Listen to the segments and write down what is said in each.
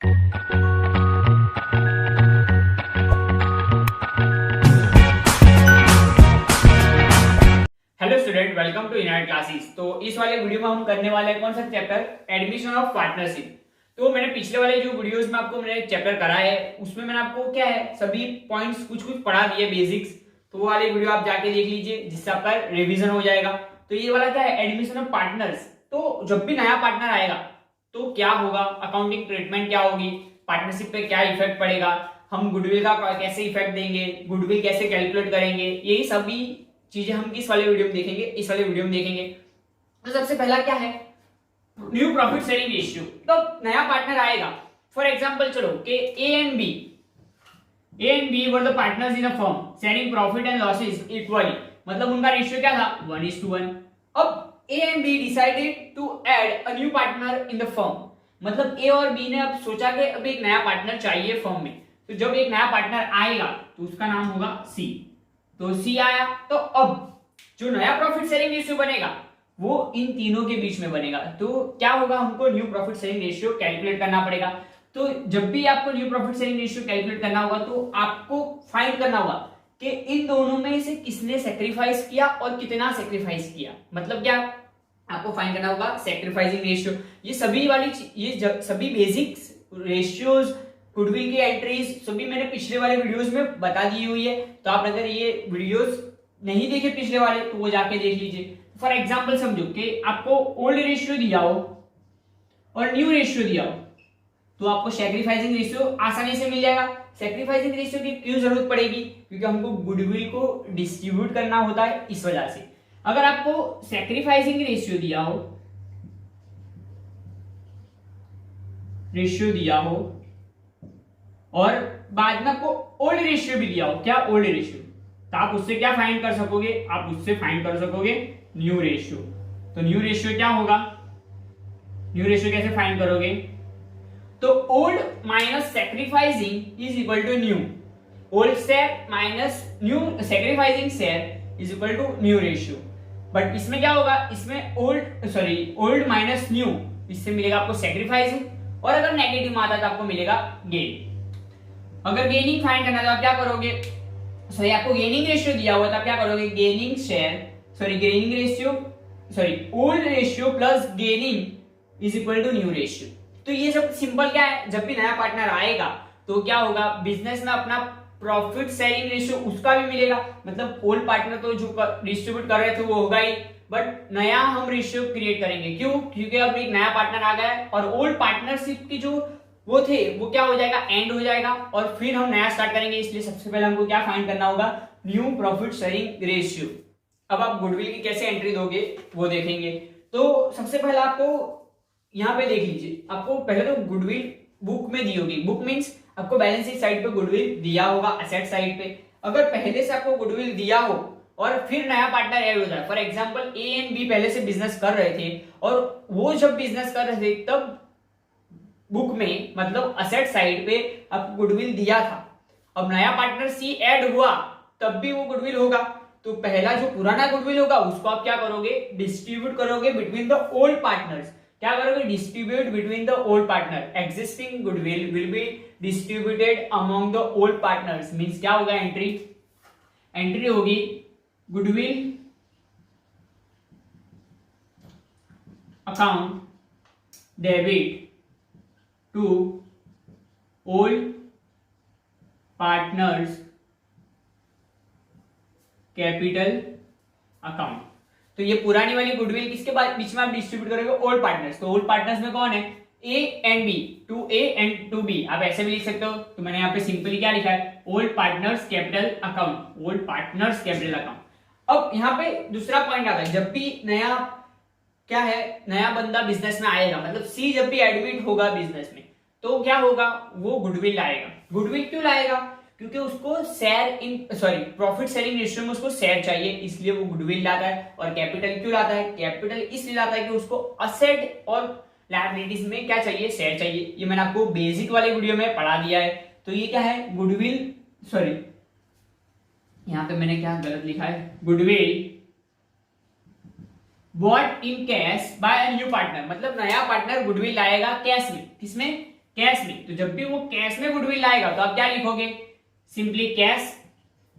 Hello student, welcome to United Classes. तो इस वाले वीडियो में हम करने वाले हैं कौन सा चैप्टर, एडमिशन ऑफ पार्टनरशिप। तो मैंने पिछले वाले जो वीडियोस में आपको मैंने चैप्टर कराया है उसमें मैंने आपको क्या है सभी पॉइंट्स कुछ कुछ पढ़ा दिए बेसिक्स। तो वो वाले वीडियो आप जाके देख लीजिए जिससे आपका रिवीजन हो जाएगा। तो ये वाला क्या है, एडमिशन ऑफ पार्टनर्स। तो जब भी नया पार्टनर आएगा तो क्या होगा, अकाउंटिंग ट्रीटमेंट क्या होगी, पार्टनरशिप पे क्या इफेक्ट पड़ेगा, हम गुडविल का कैसे इफेक्ट देंगे, गुडविल कैसे कैलकुलेट करेंगे, यही सभी चीजें हम किस वाले वीडियो में देखेंगे, इस वाले वीडियो में देखेंगे। तो सबसे पहला क्या है, न्यू प्रॉफिट शेयरिंग रेशियो। तो नया पार्टनर आएगा, फॉर एग्जांपल चलो कि A and B were the partners in a firm sharing profit and losses equally. मतलब उनका रेशियो क्या था, 1:1। अब A and B decided to add a new partner in the firm. मतलब ए और बी ने अब सोचा कि अब एक नया पार्टनर चाहिए फर्म में। तो जब एक नया पार्टनर आएगा तो उसका नाम होगा सी। तो सी आया, तो अब जो नया प्रॉफिट शेयरिंग रेशियो बनेगा वो इन तीनों के बीच में बनेगा। तो क्या होगा, हमको new profit sharing ratio calculate करना पड़ेगा। तो जब भी आपको new profit sharing ratio calculate करना होगा तो आपको फाइंड करना होगा कि इन दोनों में से किसने सेक्रीफाइस किया और कितना सेक्रीफाइस किया। मतलब क्या, आपको फाइंड करना होगा सेक्रीफाइसिंग रेशियो। ये सभी सभी बेसिक रेशियोज, गुडविल की एंट्रीज सभी मैंने पिछले वाले वीडियोस में बता दी हुई है। तो आप अगर ये वीडियोस नहीं देखे पिछले वाले तो वो जाके देख लीजिए। फॉर एग्जांपल समझो कि आपको ओल्ड रेशियो दिया हो और न्यू रेशियो दिया हो तो आपको सैक्रिफाइसिंग रेशियो आसानी से मिल जाएगा। सैक्रिफाइसिंग रेशियो की क्यों जरूरत पड़ेगी, क्योंकि हमको गुडविल को डिस्ट्रीब्यूट करना होता है, इस वजह से। अगर आपको सैक्रिफाइसिंग रेशियो दिया हो और बाद में आपको ओल्ड रेशियो भी दिया हो, क्या ओल्ड रेशियो, तो आप उससे क्या फाइंड कर सकोगे, आप उससे फाइंड कर सकोगे न्यू रेशियो। तो न्यू रेशियो क्या होगा, न्यू रेशियो कैसे फाइंड करोगे, तो old minus sacrificing is equal to new. Old share minus new sacrificing share is equal to new ratio. But इसमें क्या होगा, इसमें ओल्ड माइनस न्यू, इससे मिलेगा आपको सैक्रिफाइसिंग, और अगर नेगेटिव में आता तो आपको मिलेगा गेन। अगर गेनिंग फाइंड करना तो आप क्या करोगे, आपको गेनिंग रेशियो दिया हुआ तो आप क्या करोगे, old ratio plus gaining is equal to new ratio. तो ये सब सिंपल क्या है, जब भी नया पार्टनर आएगा तो क्या होगा, बिजनेस में अपना प्रॉफिट शेयरिंग रेशियो उसका भी मिलेगा। मतलब ओल्ड पार्टनर तो जो डिस्ट्रीब्यूट कर रहे थे वो होगा ही, बट नया हम रेशियो क्रिएट करेंगे। क्यों, क्योंकि अब एक नया पार्टनर आ गया है और ओल्ड पार्टनरशिप की जो वो थे वो क्या हो जाएगा, एंड हो जाएगा, और फिर हम नया स्टार्ट करेंगे। इसलिए सबसे पहले हमको क्या फाइंड करना होगा, न्यू प्रॉफिट शेयरिंग रेशियो। अब आप गुडविल की कैसे एंट्री दोगे वो देखेंगे। तो सबसे पहले आपको यहाँ पे देख लीजिए, आपको पहले तो गुडविल बुक में दी होगी। बुक मीन्स आपको बैलेंस शीट साइड पे गुडविल दिया होगा, असेट साइड पे। अगर पहले से आपको गुडविल दिया हो और फिर नया पार्टनर ऐड हो जाए, for example A and B पहले से बिजनेस कर रहे थे और वो जब बिजनेस कर रहे थे तब बुक में मतलब असेट साइड पे आपको गुडविल दिया था। अब नया पार्टनर सी ऐड हुआ तब भी वो गुडविल होगा। तो पहला जो पुराना गुडविल होगा उसको आप क्या करोगे, डिस्ट्रीब्यूट करोगे बिटवीन द ओल्ड पार्टनर्स। क्या करोगे, distribute between the old partner. Existing goodwill will be distributed among the old partners. Means क्या होगा, एंट्री होगी goodwill account debit to old partners capital account. तो ये पुरानी वाली गुडविल किसके बीच में आप डिस्ट्रीब्यूट करोगे, ओल्ड पार्टनर्स। तो ओल्ड पार्टनर्स में कौन है, A and B, to A and to B. आप ऐसे भी लिख सकते हो। तो मैंने यहाँ पे सिंपली क्या लिखा है, old partners capital account, old partners capital account. अब यहाँ पे दूसरा पॉइंट आता है, जब भी नया क्या है, नया बंदा बिजनेस में आएगा, मतलब सी जब भी एडमिट होगा बिजनेस में तो क्या होगा, वो गुडविल लाएगा। गुडविल क्यों लाएगा, क्योंकि उसको प्रॉफिट शेयरिंग रेशियो में उसको शेयर चाहिए, इसलिए वो गुडविल लाता है। और कैपिटल क्यों लाता है, कैपिटल इसलिए लाता है कि उसको असेट और लायबिलिटीज में क्या चाहिए, शेयर चाहिए। ये मैंने आपको बेसिक वाले वीडियो में पढ़ा दिया है। तो ये क्या है, गुडविल यहाँ पे मैंने क्या गलत लिखा है, goodwill bought in cash by a new partner. मतलब नया पार्टनर गुडविल लाएगा कैश में, किसमें, कैश में, तो जब भी वो कैश में गुडविल लाएगा तो आप क्या लिखोगे, सिंपली कैश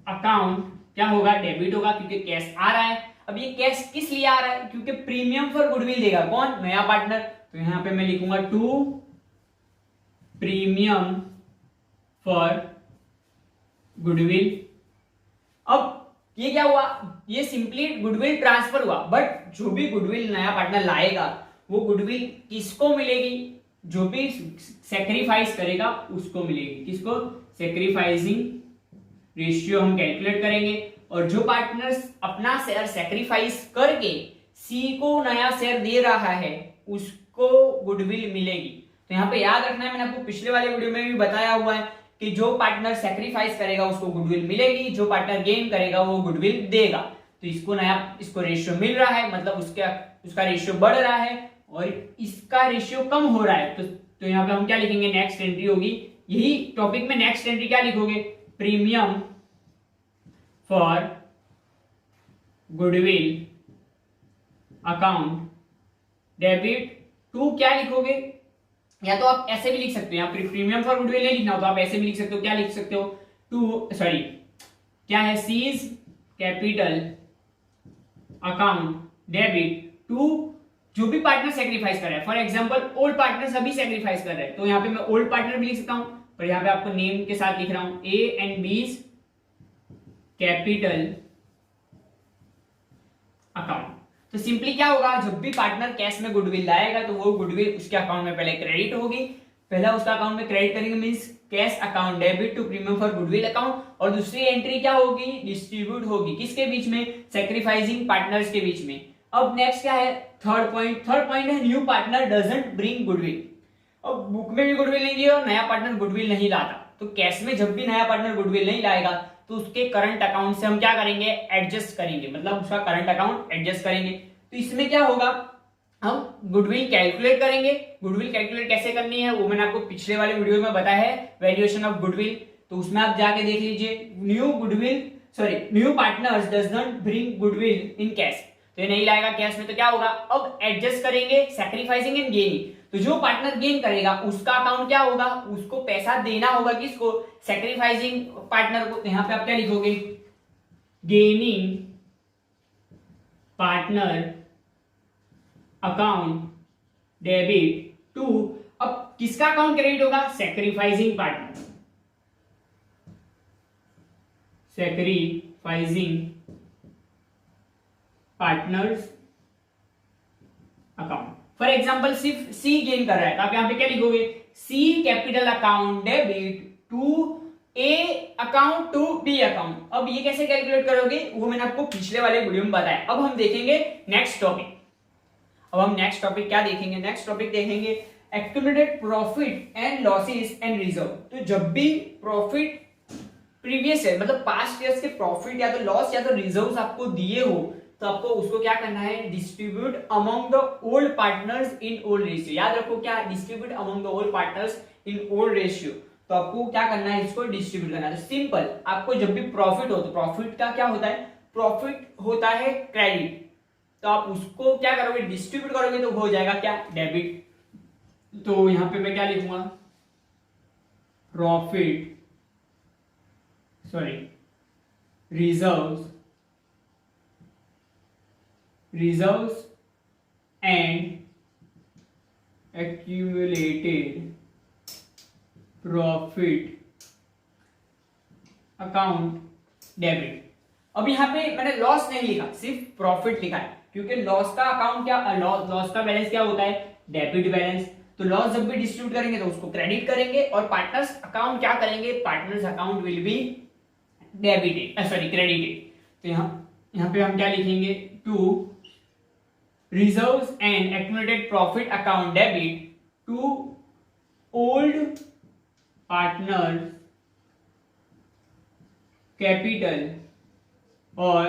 अकाउंट क्या होगा, डेबिट होगा, क्योंकि कैश आ रहा है। अब ये कैश किस लिए आ रहा है, क्योंकि प्रीमियम फॉर गुडविल देगा कौन, नया पार्टनर। तो यहां पे मैं लिखूंगा टू प्रीमियम फॉर गुडविल। अब ये क्या हुआ, ये सिंपली गुडविल ट्रांसफर हुआ, बट जो भी गुडविल नया पार्टनर लाएगा वो गुडविल किसको मिलेगी, जो भी सेक्रीफाइस करेगा उसको मिलेगी। किसको, सेक्रीफाइसिंग रेशियो हम कैलकुलेट करेंगे, और जो पार्टनर्स अपना शेयर सेक्रीफाइस करके सी को नया शेयर दे रहा है उसको गुडविल मिलेगी। तो यहाँ पे याद रखना है, मैंने आपको पिछले वाले वीडियो में भी बताया हुआ है कि जो पार्टनर सेक्रीफाइस करेगा उसको गुडविल मिलेगी, जो पार्टनर गेन करेगा वो गुडविल देगा। तो इसको रेशियो मिल रहा है, मतलब उसका रेशियो बढ़ रहा है और इसका रेशियो कम हो रहा है। तो यहाँ पे हम क्या लिखेंगे, नेक्स्ट एंट्री होगी, यही टॉपिक में नेक्स्ट एंट्री क्या लिखोगे, premium for goodwill account debit to क्या लिखोगे, या तो आप ऐसे भी लिख सकते हो, यहाँ प्रीमियम फॉर गुडविल नहीं लिखना हो तो आप ऐसे भी लिख सकते हो, क्या लिख सकते हो, क्या है, C's capital account debit to जो भी पार्टनर सेक्रीफाइस कर रहा है। फॉर एग्जांपल ओल्ड पार्टनर सभी सेक्रीफाइस कर रहे हैं, तो यहाँ पे मैं ओल्ड पार्टनर भी लिख सकता हूं, पर यहाँ पे आपको नेम के साथ लिख रहा हूं, ए एंड बीज कैपिटल अकाउंट। तो सिंपली क्या होगा, जब भी पार्टनर कैश में गुडविल लाएगा तो वो गुडविल उसके अकाउंट में पहले क्रेडिट होगी, पहला उसका अकाउंट में क्रेडिट करेंगे, means cash account debit to premium for goodwill account, और दूसरी एंट्री क्या होगी, डिस्ट्रीब्यूट होगी, किसके बीच में, सेक्रीफाइसिंग पार्टनर्स के बीच में। अब नेक्स्ट क्या है, थर्ड पॉइंट है new partner doesn't bring goodwill. अब बुक में भी गुडविल नहीं दिया और नया पार्टनर गुडविल नहीं लाता, तो कैश में जब भी नया पार्टनर गुडविल नहीं लाएगा तो उसके करंट अकाउंट से हम क्या करेंगे, एडजस्ट करेंगे, मतलब उसका करंट अकाउंट एडजस्ट करेंगे। तो इसमें क्या होगा, हम गुडविल कैलकुलेट करेंगे। गुडविल कैलकुलेट कैसे करनी है वो मैंने आपको पिछले वाले वीडियो में बताया है, वैल्यूएशन ऑफ गुडविल, तो उसमें आप जाके देख लीजिए। New partners does not bring goodwill in cash, तो ये नहीं लाएगा कैश में, तो क्या होगा, अब एडजस्ट करेंगे सैक्रिफाइसिंग एंड गेनिंग। तो जो पार्टनर गेन करेगा उसका अकाउंट क्या होगा, उसको पैसा देना होगा, किसको, सैक्रिफाइसिंग पार्टनर को। यहां पे आप क्या लिखोगे, gaining partner account debit to, अब किसका अकाउंट क्रेडिट होगा, sacrificing partner, sacrificing partners account. For example सिर्फ सी गेन कर रहा है, तो आप यहां पे क्या लिखोगे, C capital account debit to A account to B account. अब ये कैसे कैलकुलेट करोगे वो मैंने आपको पिछले वाले वीडियो में बताया। अब हम देखेंगे नेक्स्ट टॉपिक। अब हम नेक्स्ट टॉपिक क्या देखेंगे, नेक्स्ट टॉपिक देखेंगे accumulated profit and losses and reserve. तो जब भी प्रॉफिट प्रीवियस ईयर मतलब पास्ट ईयर्स के प्रॉफिट या तो लॉस या तो रिजर्व्स आपको दिए हो, तो आपको उसको क्या करना है, distribute among the old partners in old ratio. याद रखो क्या, distribute among the old partners in old ratio. तो आपको क्या करना है, इसको डिस्ट्रीब्यूट करना है। सिंपल, आपको जब भी प्रॉफिट हो तो प्रॉफिट का क्या होता है, प्रॉफिट होता है क्रेडिट, तो आप उसको क्या करोगे, डिस्ट्रीब्यूट करोगे, तो हो जाएगा क्या, डेबिट। तो यहां पे मैं क्या लिखूंगा, profit reserves and accumulated profit account debit. अब यहां पे मैंने लॉस नहीं लिखा, सिर्फ प्रॉफिट लिखा है, क्योंकि लॉस का अकाउंट क्या, लॉस का बैलेंस क्या होता है, डेबिट बैलेंस। तो लॉस जब भी डिस्ट्रीब्यूट करेंगे तो उसको क्रेडिट करेंगे, और पार्टनर्स अकाउंट क्या करेंगे, partners account will be credited. तो यहां पे हम क्या लिखेंगे, to reserves and accumulated profit account debit to old partners capital और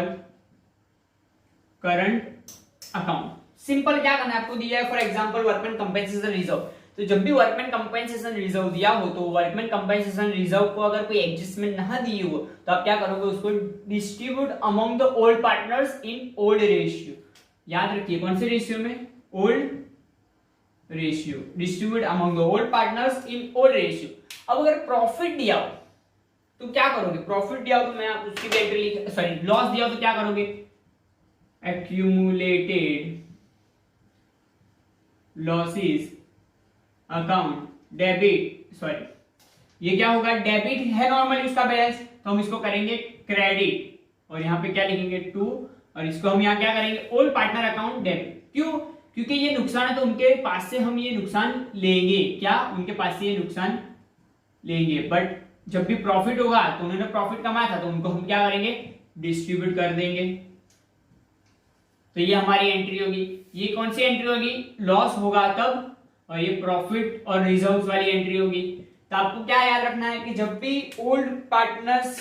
करंट अकाउंट। सिंपल क्या करना है, आपको दिया है for example workman compensation reserve. तो जब भी वर्कमैन कंपेंसेशन रिजर्व दिया हो तो वर्कमैन कंपेंसेशन रिजर्व को अगर कोई एडजस्टमेंट ना दी हो तो आप क्या करोगे, उसको distribute among the old partners in old ratio. याद रखिए कौन से रेशियो में, old ratio, distribute among the old partners in old ratio. अब अगर प्रॉफिट दिया हो तो क्या करोगे, प्रॉफिट दिया हो तो मैं उसकी भी एंट्री लिख, सॉरी लॉस दिया हो तो क्या करोगे, accumulated losses account debit, sorry ये क्या होगा, डेबिट है नॉर्मली उसका बैलेंस, तो हम इसको करेंगे क्रेडिट, और यहाँ पे क्या लिखेंगे 2, और इसको हम यहाँ क्या करेंगे ओल्ड पार्टनर अकाउंट डेबिट। क्यों, क्योंकि ये नुकसान है तो उनके पास से हम ये नुकसान लेंगे, क्या उनके पास से ये नुकसान लेंगे, बट जब भी प्रॉफिट होगा तो उन्होंने प्रॉफिट कमाया था तो उनको हम क्या करेंगे, डिस्ट्रीब्यूट कर देंगे। तो ये हमारी एंट्री होगी। ये कौन सी एंट्री होगी, लॉस होगा तब, और ये प्रॉफिट और रिजर्व्स वाली एंट्री होगी। तो आपको क्या याद रखना है कि जब भी ओल्ड पार्टनर्स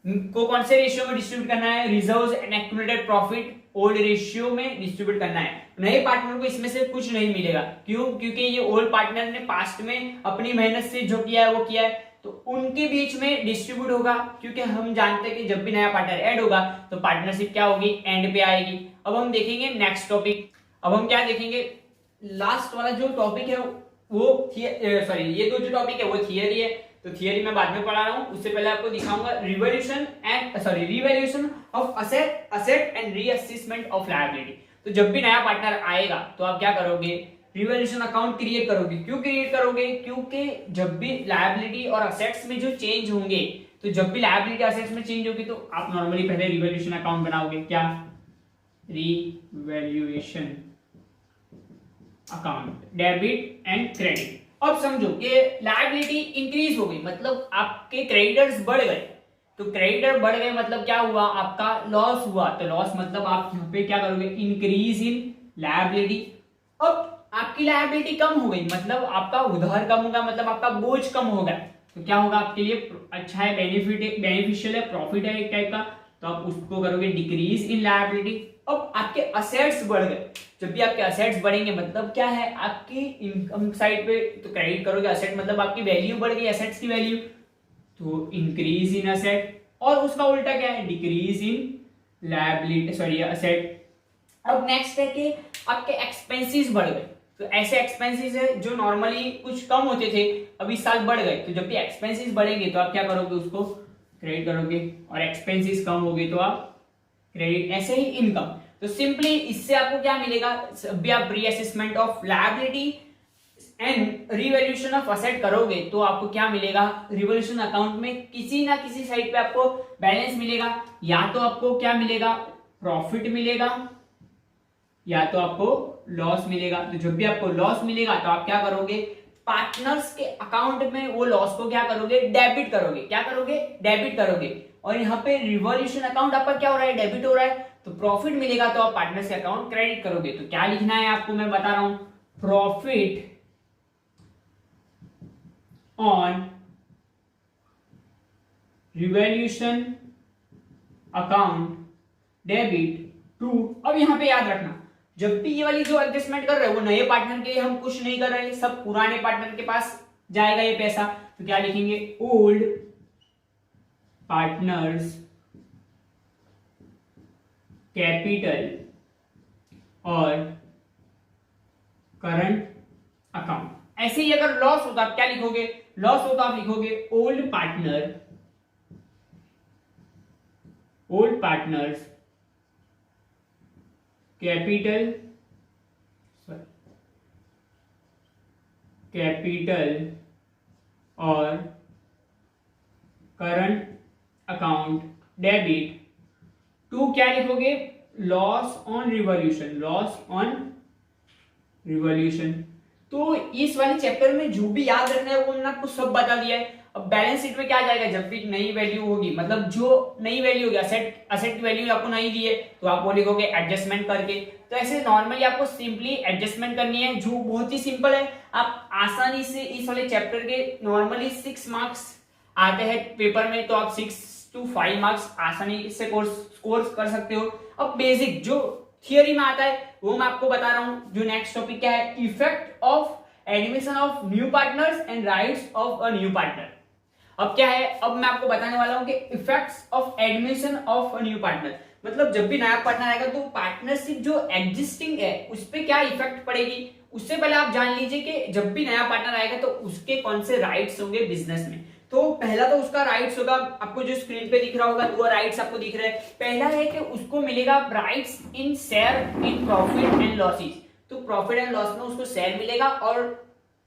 को कौन से रेशियो में डिस्ट्रीब्यूट करना है, reserves and accumulated profit old ratio में डिस्ट्रीब्यूट करना है। नए पार्टनर को इसमें से कुछ नहीं मिलेगा, क्यों, क्योंकि ये ओल्ड पार्टनर ने पास्ट में अपनी मेहनत से जो किया है वो किया है, तो उनके बीच में डिस्ट्रीब्यूट होगा, क्योंकि हम जानते हैं कि जब भी नया पार्टनर ऐड होगा तो पार्टनरशिप क्या होगी, एंड पे आएगी। अब हम देखेंगे नेक्स्ट टॉपिक। अब हम क्या देखेंगे, लास्ट वाला जो टॉपिक है वो सॉरी ये जो टॉपिक है वो थियरी है, तो थियरी मैं बाद में पढ़ा रहा हूं, उससे पहले आपको दिखाऊंगा revaluation of asset and reassessment of liability. तो जब भी नया पार्टनर आएगा तो आप क्या करोगे, रिवैल्यूएशन अकाउंट क्रिएट करोगे। क्यों क्रिएट करोगे, क्योंकि जब भी लायबिलिटी और असेट्स में जो चेंज होंगे, तो जब भी लायबिलिटी असेट्स में चेंज होगी तो आप नॉर्मली पहले रिवैल्यूएशन अकाउंट बनाओगे, क्या, revaluation account debit and credit. अब समझो कि लायबिलिटी इंक्रीज हो गई, मतलब आपके क्रेडिटर्स बढ़ गए, तो क्रेडिटर बढ़ गए मतलब क्या हुआ, आपका लॉस हुआ, तो लॉस मतलब आप यहाँ पे क्या करोगे, इंक्रीज इन लायबिलिटी। अब आपकी लायबिलिटी कम हो गई मतलब आपका उधार कम होगा, मतलब आपका बोझ कम होगा, तो क्या होगा आपके लिए अच्छा है, बेनिफिशियल है, प्रॉफिट है एक टाइप का, तो आप उसको करोगे डिक्रीज इन लायबिलिटी। अब आपके असेट्स बढ़ गए, जब भी आपके असेट्स बढ़ेंगे मतलब क्या है, आपकी इनकम साइड पे तो क्रेडिट करोगे, असेट मतलब आपकी वैल्यू बढ़ गई, असेट्स की वैल्यू, तो इंक्रीज इन असेट, और उसका उल्टा क्या है, decrease in liability, sorry asset. अब नेक्स्ट है कि आपके एक्सपेंसेस बढ़ गए, तो ऐसे एक्सपेंसेस है जो नॉर्मली कुछ कम होते थे अब इस साल बढ़ गए, तो जब भी एक्सपेंसेस बढ़ेंगे तो आप क्या करोगे, उसको क्रेडिट करोगे, और एक्सपेंसेस कम हो गए तो आप क्रेडिट। ऐसे ही इनकम, तो सिंपली इससे आपको क्या मिलेगा, भी आप reassessment of liability and revaluation of asset करोगे तो आपको क्या मिलेगा, रिवैल्यूएशन अकाउंट में किसी ना किसी साइड पे आपको बैलेंस मिलेगा, या तो आपको क्या मिलेगा, प्रॉफिट मिलेगा, या तो आपको लॉस मिलेगा। तो जब भी आपको लॉस मिलेगा तो आप क्या करोगे, पार्टनर्स के अकाउंट में वो लॉस को क्या करोगे, डेबिट करोगे, क्या करोगे, डेबिट करोगे, और यहाँ पे रिवॉल्यूशन अकाउंट आपका क्या हो रहा है, डेबिट हो रहा है, तो प्रॉफिट मिलेगा तो आप पार्टनर्स के अकाउंट क्रेडिट करोगे। तो क्या लिखना है आपको, मैं बता रहा हूं, profit on revaluation account debit to. अब यहां पे याद रखना, जब भी ये वाली जो एडजस्टमेंट कर रहे हो वो नए पार्टनर के लिए हम कुछ नहीं कर रहे हैं, सब पुराने पार्टनर के पास जाएगा ये पैसा, तो क्या लिखेंगे, ओल्ड पार्टनर्स कैपिटल और करंट अकाउंट। ऐसे ही अगर लॉस होता आप क्या लिखोगे, लॉस होता आप लिखोगे ओल्ड पार्टनर्स कैपिटल और करंट अकाउंट डेबिट टू, क्या लिखोगे, लॉस ऑन रिवॉल्यूशन। तो इस वाले चैप्टर में जो भी याद रखना है वो मैंने आपको सब बता दिया है। अब बैलेंस शीट में क्या जाएगा, जब भी नई वैल्यू होगी, मतलब जो नई वैल्यू होगी, असेट की वैल्यू आपको नहीं दी है तो आप वो लिखोगे एडजस्टमेंट करके। तो ऐसे नॉर्मली आपको सिंपली एडजस्टमेंट करनी है, जो बहुत ही सिंपल है। आप आसानी से इस वाले चैप्टर के नॉर्मली 6 मार्क्स आते हैं पेपर में, तो आप 6 to 5 मार्क्स आसानी से स्कोर कर सकते हो। अब बेसिक जो थियरी में आता है वो मैं आपको बता रहा हूं। जो नेक्स्ट टॉपिक क्या है, effect of admission of new partners and rights of a new partner. अब क्या है, अब मैं आपको बताने वाला हूं कि effects of admission of a new partner, मतलब जब भी नया पार्टनर आएगा तो पार्टनरशिप जो एग्जिस्टिंग है उस पर क्या इफेक्ट पड़ेगी, उससे पहले आप जान लीजिए कि जब भी नया पार्टनर आएगा तो उसके कौन से राइट्स होंगे बिजनेस में। तो पहला तो उसका राइट्स होगा, आपको जो स्क्रीन पे दिख रहा होगा वो राइट्स आपको दिख रहा है। पहला है कि उसको मिलेगा rights in share in profit and losses. तो प्रॉफिट एंड लॉस में उसको शेयर मिलेगा और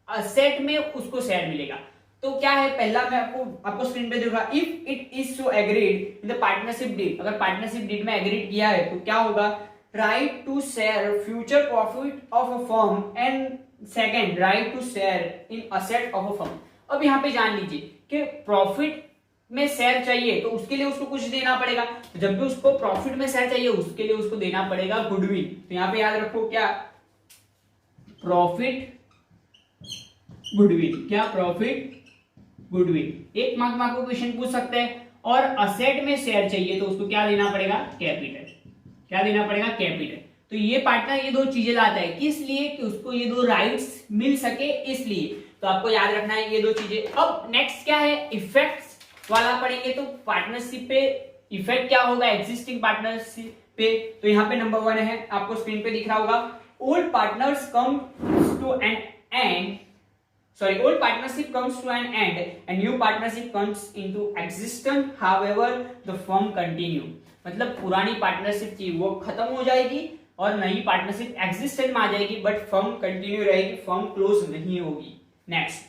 असेट में उसको शेयर मिलेगा। तो क्या है, पहला मैं आपको स्क्रीन पे दूंगा, if it is so agreed in the partnership deed. अगर पार्टनरशिप डीड में एग्रीड किया है तो क्या होगा, right to share future profit of a firm and second right to share in asset of a firm. अब यहाँ पे जान लीजिए कि प्रॉफिट में शेयर चाहिए तो उसके लिए उसको कुछ देना पड़ेगा। तो जब भी उसको प्रॉफिट में शेयर चाहिए उसके लिए उसको देना पड़ेगा गुडविल। तो यहाँ पे याद रखो क्या, प्रॉफिट गुडविल। क्या, प्रॉफिट गुडविल। एक मार्क में आपको क्वेश्चन पूछ सकते हैं। और असेट में शेयर चाहिए तो उसको क्या देना पड़ेगा, कैपिटल। क्या देना पड़ेगा, कैपिटल। तो ये पार्टनर ये दो चीजें लाता है, किस लिए, कि उसको ये दो राइट्स मिल सके इसलिए। तो आपको याद रखना है ये दो चीजें। अब नेक्स्ट क्या है, इफेक्ट्स वाला पढ़ेंगे। तो पार्टनरशिप पे इफेक्ट क्या होगा एग्जिस्टिंग पार्टनरशिप पे। तो यहाँ पे नंबर 1 है, आपको स्क्रीन पे दिख रहा होगा, old partners come to an end old partnership comes to an end and new partnership comes into existence, however the firm continue। मतलब पुरानी पार्टनरशिप थी वो खत्म हो जाएगी और नई पार्टनरशिप एग्जिस्टेंस में आ जाएगी, बट फर्म कंटिन्यू रहेगी, फर्म क्लोज नहीं होगी। नेक्स्ट,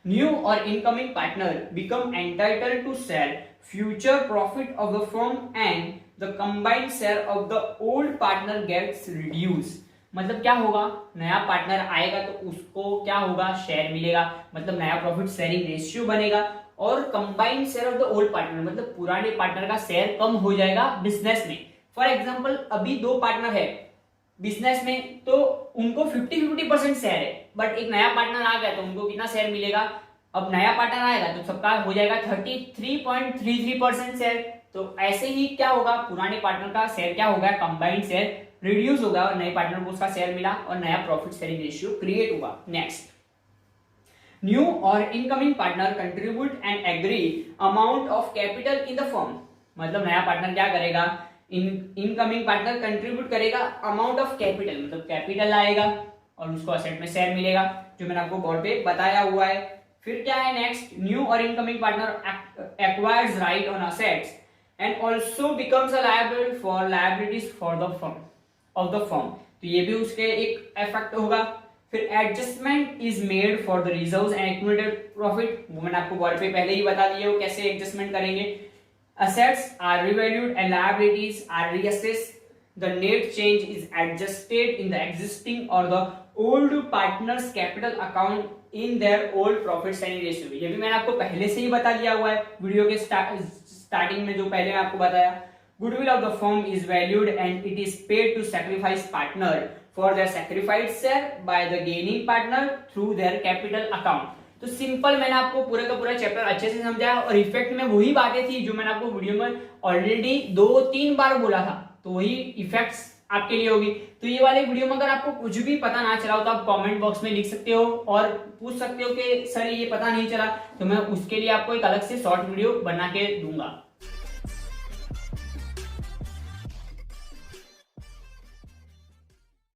न्यू और incoming partner become entitled to share future profit of the firm and the combined share of the old partner gets reduce. मतलब क्या होगा, नया पार्टनर आएगा तो उसको क्या होगा, शेयर मिलेगा, मतलब नया प्रॉफिट शेयरिंग रेशियो बनेगा। और combined share of the old partner मतलब पुराने पार्टनर का शेयर कम हो जाएगा बिजनेस में। फॉर एग्जांपल अभी 2 पार्टनर है बिजनेस में तो उनको 50-50% शेयर है, बट एक नया पार्टनर आ गया तो उनको कितना शेयर मिलेगा। अब नया पार्टनर आएगा तो सबका हो जाएगा 33.33% शेयर। तो ऐसे ही क्या होगा, पुराने पार्टनर का शेयर क्या होगा, कंबाइंड शेयर रिड्यूस होगा और नए पार्टनर को उसका शेयर मिला और नया प्रॉफिट शेयरिंग रेशियो क्रिएट हुआ। नेक्स्ट, न्यू और incoming partner contribute and agree amount of capital in the firm. मतलब नया पार्टनर क्या करेगा, इनकमिंग पार्टनर कंट्रीब्यूट करेगा अमाउंट ऑफ कैपिटल, मतलब कैपिटल लाएगा और उसको असेट में शेयर मिलेगा, जो मैंने आपको बोर्ड पे बताया हुआ है। फिर क्या है नेक्स्ट, न्यू और incoming partner acquires right on assets and also becomes a liability for liabilities for the firm of the firm. तो ये भी उसके एक इफेक्ट होगा। फिर adjustment is made for the reserves and accumulated profit, वो मैंने आपको बोर्ड पे पहले ही बता दिया वो कैसे एडजस्टमेंट करेंगे। assets are revalued and liabilities are reassessed, the net change is adjusted in the existing or the old partners capital account in their old profit sharing ratio। ये भी मैंने आपको पहले से ही बता दिया हुआ है वीडियो के स्टार्टिंग में, जो पहले मैं आपको बताया। goodwill of the firm is valued and it is paid to sacrifice partner for their sacrificed share by the gaining partner through their capital account। तो सिंपल मैंने आपको पूरे का पूरा चैप्टर अच्छे से समझाया और इफेक्ट में वही बातें थी जो मैंने आपको वीडियो में ऑलरेडी 2-3 बार बोला था, तो वही इफेक्ट्स आपके लिए होगी। तो ये वाले वीडियो में अगर आपको कुछ भी पता ना चला हो तो आप कमेंट बॉक्स में लिख सकते हो और पूछ सकते हो कि सर ये पता नहीं चला, तो मैं उसके लिए आपको एक अलग से शॉर्ट वीडियो बना के दूंगा।